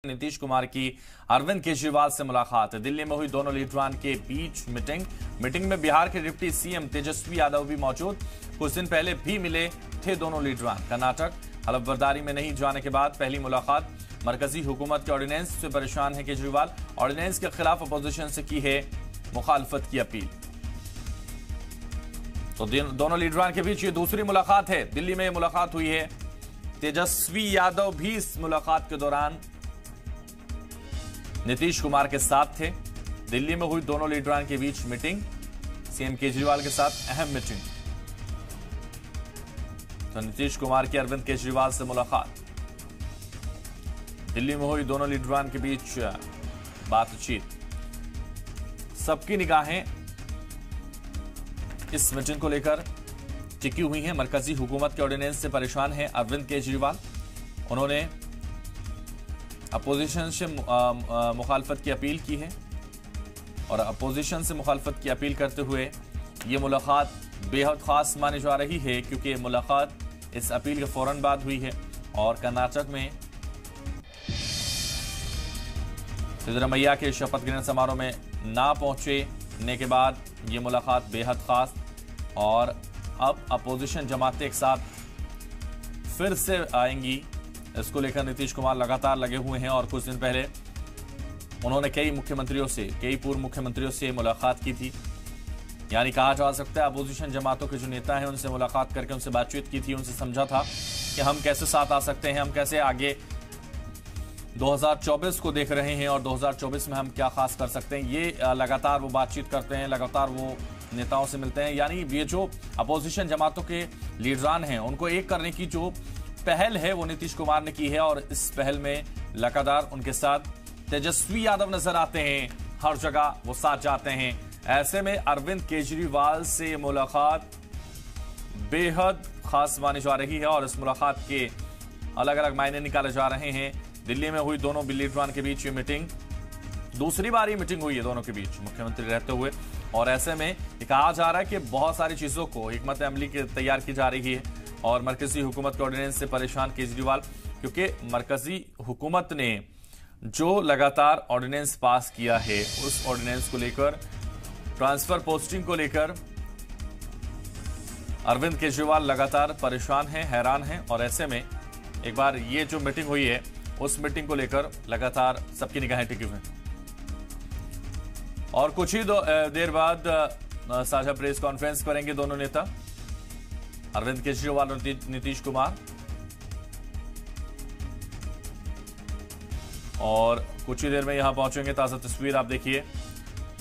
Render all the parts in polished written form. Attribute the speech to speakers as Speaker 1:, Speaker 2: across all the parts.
Speaker 1: नीतीश कुमार की अरविंद केजरीवाल से मुलाकात। दिल्ली में हुई दोनों लीडरान के बीच मीटिंग में बिहार के डिप्टी सीएम तेजस्वी यादव भी मौजूद। कुछ दिन पहले भी मिले थे दोनों लीडरान। कर्नाटक हलफबर्दारी में नहीं जाने के बाद पहली मुलाकात। मरकजी हुकूमत के ऑर्डिनेंस से परेशान है केजरीवाल। ऑर्डिनेंस के खिलाफ अपोजिशन से की है मुखालफत की अपील। तो दोनों लीडरान के बीच ये दूसरी मुलाकात है। दिल्ली में मुलाकात हुई है। तेजस्वी यादव भी इस मुलाकात के दौरान नीतीश कुमार के साथ थे। दिल्ली में हुई दोनों लीडरान के बीच मीटिंग, सीएम केजरीवाल के साथ अहम मीटिंग। तो नीतीश कुमार की अरविंद केजरीवाल से मुलाकात। दिल्ली में हुई दोनों लीडरान के बीच बातचीत। सबकी निगाहें इस मीटिंग को लेकर टिकी हुई हैं। मरकजी हुकूमत के ऑर्डिनेंस से परेशान हैं अरविंद केजरीवाल। उन्होंने अपोजिशन से मुखालफत की अपील की है और अपोजिशन से मुखालफत की अपील करते हुए ये मुलाकात बेहद खास मानी जा रही है, क्योंकि मुलाकात इस अपील के फौरन बाद हुई है और कर्नाटक में सिद्धरामैया के शपथ ग्रहण समारोह में ना पहुंचने के बाद ये मुलाकात बेहद खास। और अब अपोजिशन जमातें एक साथ फिर से आएंगी, इसको लेकर नीतीश कुमार लगातार लगे हुए हैं। और कुछ दिन पहले उन्होंने कई पूर्व मुख्यमंत्रियों से मुलाकात की थी। यानी कहा जा सकता है अपोजिशन जमातों के जो नेता हैं उनसे मुलाकात करके उनसे बातचीत की थी, उनसे समझा था कि हम कैसे साथ आ सकते हैं, हम कैसे आगे 2024 को देख रहे हैं और 2024 में हम क्या खास कर सकते हैं। ये लगातार वो बातचीत करते हैं, लगातार वो नेताओं से मिलते हैं। यानी ये जो अपोजिशन जमातों के लीडरान हैं उनको एक करने की जो पहल है वो नीतीश कुमार ने की है और इस पहल में लगातार उनके साथ तेजस्वी यादव नजर आते हैं। हर जगह वो साथ जाते हैं। ऐसे में अरविंद केजरीवाल से मुलाकात बेहद खास मानी जा रही है और इस मुलाकात के अलग अलग मायने निकाले जा रहे हैं। दिल्ली में हुई दोनों लीडरान के बीच ये मीटिंग दूसरी बार ये मीटिंग हुई है दोनों के बीच मुख्यमंत्री रहते हुए। और ऐसे में ये कहा जा रहा है कि बहुत सारी चीजों को हिकमत अमली की तैयार की जा रही है और मरकजी हुकूमत के ऑर्डिनेंस से परेशान केजरीवाल, क्योंकि मरकजी हुकूमत ने जो लगातार ऑर्डिनेंस पास किया है उस ऑर्डिनेंस को लेकर, ट्रांसफर पोस्टिंग को लेकर अरविंद केजरीवाल लगातार परेशान हैं, हैरान हैं। और ऐसे में एक बार ये जो मीटिंग हुई है उस मीटिंग को लेकर लगातार सबकी निगाहें टिकी हुई हैं। और कुछ ही देर बाद साझा प्रेस कॉन्फ्रेंस करेंगे दोनों नेता, अरविंद केजरीवाल और नीतीश कुमार। और कुछ ही देर में यहां पहुंचेंगे। ताजा तस्वीर आप देखिए।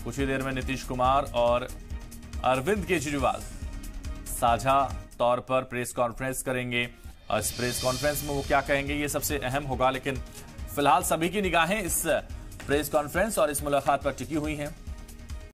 Speaker 1: कुछ ही देर में नीतीश कुमार और अरविंद केजरीवाल साझा तौर पर प्रेस कॉन्फ्रेंस करेंगे। इस प्रेस कॉन्फ्रेंस में वो क्या कहेंगे ये सबसे अहम होगा, लेकिन फिलहाल सभी की निगाहें इस प्रेस कॉन्फ्रेंस और इस मुलाकात पर टिकी हुई हैं।